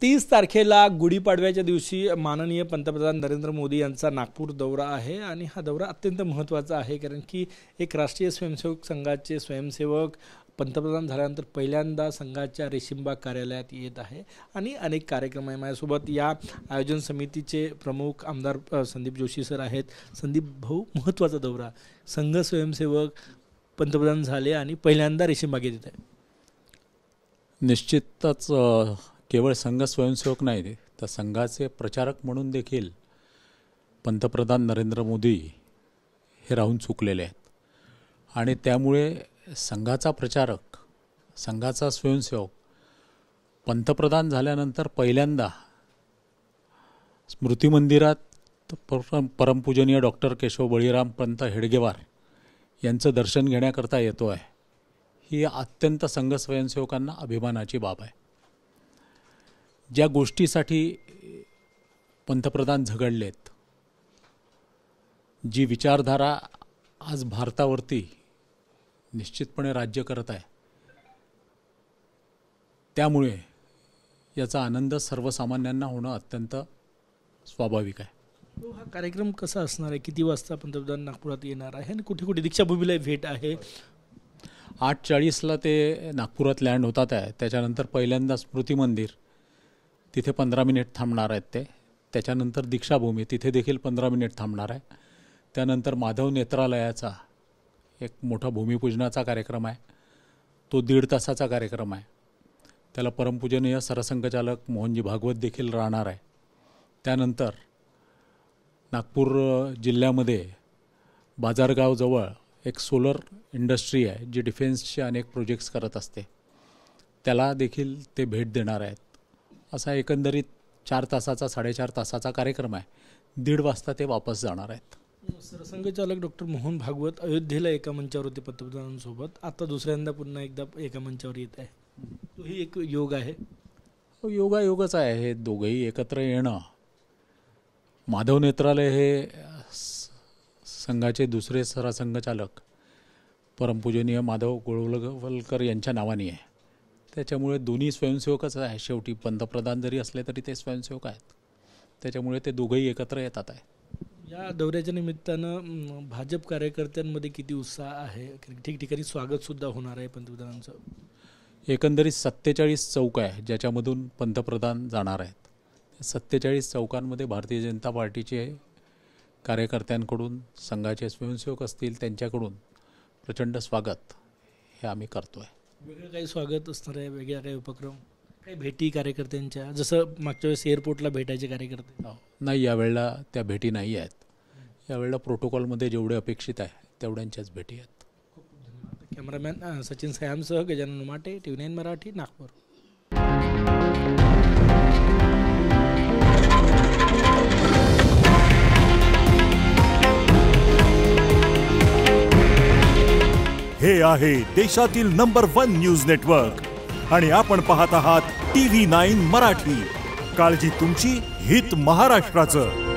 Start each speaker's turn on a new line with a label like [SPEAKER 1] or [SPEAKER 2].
[SPEAKER 1] 30 तारखेला गुढीपाडव्याच्या दिवशी माननीय पंतप्रधान नरेंद्र मोदी यांचा नागपूर दौरा आहे आणि हा दौरा अत्यंत महत्त्वाचा आहे कारण की एक राष्ट्रीय स्वयंसेवक संघाचे स्वयंसेवक पंतप्रधान झाल्यानंतर पहिल्यांदा संघाच्या रेशीमबाग कार्यालयात येत आहे आणि अनेक कार्यक्रम आहे। माझ्यासोबत या आयोजन समितीचे प्रमुख आमदार संदीप जोशी सर आहेत। संदीप भाऊ, महत्त्वाचा दौरा, संघ स्वयंसेवक पंतप्रधान झाले आणि पहिल्यांदा रेशीमबागेत येत आहे।
[SPEAKER 2] निश्चितच केवळ संघ स्वयंसेवक नाही तर संघाचे प्रचारक म्हणून देखील पंतप्रधान नरेंद्र मोदी हे राहून चुकलेले आहेत आणि त्यामुळे संघाचा प्रचारक, संघाचा स्वयंसेवक पंतप्रधान झाल्यानंतर पहिल्यांदा स्मृती मंदिरात परमपूजनीय डॉक्टर केशव बळीराम पंत हेडगेवार यांचं दर्शन घेण्याकरता येतो आहे। ही अत्यंत संघ स्वयंसेवकांना अभिमानाची बाब आहे। ज्या गोष्टीसाठी पंतप्रधान झगडलेत, जी विचारधारा आज भारतावरती निश्चितपणे राज्य करत आहे, त्यामुळे याचा आनंद सर्वसामान्यांना होणं अत्यंत स्वाभाविक आहे।
[SPEAKER 1] हा कार्यक्रम कसा असणार आहे? किती वाजता पंतप्रधान नागपुरात येणार आहे आणि कुठे कुठे दीक्षाभूमीला भेट आहे?
[SPEAKER 2] 8:40ला ते नागपुरात लँड होतात आहे। त्याच्यानंतर पहिल्यांदा स्मृती मंदिर, तिथे 15 मिनिट थांबणार आहेत ते। त्याच्यानंतर दीक्षाभूमी, तिथे देखील 15 मिनिट थांबणार आहे। त्यानंतर माधव नेत्रालयाचा एक मोठा भूमिपूजनाचा कार्यक्रम आहे, तो 1.5 तासाचा कार्यक्रम आहे। त्याला परमपूजनीय सरसंघचालक मोहनजी भागवत देखील राहणार आहे। त्यानंतर नागपूर जिल्ह्यामध्ये बाजारगावजवळ एक सोलर इंडस्ट्री आहे जी डिफेन्सचे अनेक प्रोजेक्ट्स करत असते, त्याला देखील ते भेट देणार आहेत। असा एकंदरीत 4 तासाचा 4.5 तासाचा कार्यक्रम आहे। 1:30 वाजता ते वापस जाणार आहेत।
[SPEAKER 1] सरसंघचालक डॉक्टर मोहन भागवत अयोध्येला एका मंचावर होते पंतप्रधानांसोबत, आता दुसऱ्यांदा पुन्हा एकदा एका मंचावर येत आहे। तोही एक योग आहे।
[SPEAKER 2] योगायोगच आहे हे दोघंही एकत्र येणं। माधव नेत्रालय हे संघाचे दुसरे सरसंघचालक परमपूजनीय माधव गोळवलकर यांच्या नावाने आहे, त्याच्यामुळे दोन्ही स्वयंसेवकच आहे। शेवटी पंतप्रधान जरी असले तरी ते स्वयंसेवक आहेत, त्याच्यामुळे ते दोघंही एकत्र येतात आहे।
[SPEAKER 1] या दौऱ्याच्या निमित्तानं भाजप कार्यकर्त्यांमध्ये किती उत्साह आहे? ठिकठिकाणी स्वागतसुद्धा होणार आहे पंतप्रधानांचं।
[SPEAKER 2] एकंदरीत 47 चौक आहे ज्याच्यामधून पंतप्रधान जाणार आहेत। 47 चौकांमध्ये भारतीय जनता पार्टीचे कार्यकर्त्यांकडून, संघाचे स्वयंसेवक असतील त्यांच्याकडून प्रचंड स्वागत हे आम्ही करतो आहे।
[SPEAKER 1] वेगळं काही स्वागत असणार आहे? वेगळ्या काही उपक्रम, काही भेटी कार्यकर्त्यांच्या, जसं मागच्या वेळेस एअरपोर्टला भेटायचे कार्यकर्ते?
[SPEAKER 2] नाही, यावेळेला त्या भेटी नाही आहेत। यावेळेला प्रोटोकॉलमध्ये जेवढे अपेक्षित आहे तेवढ्यांच्याच भेटी आहेत।
[SPEAKER 1] खूप धन्यवाद। कॅमेरामॅन सचिन सयामसह गजानन माटे, TV9 मराठी, नागपूर।
[SPEAKER 3] हे आहे देशातील नंबर 1 न्यूज नेटवर्क आणि आपण पाहत आहात TV9 मराठी। काळजी तुमची, हित महाराष्ट्राचं।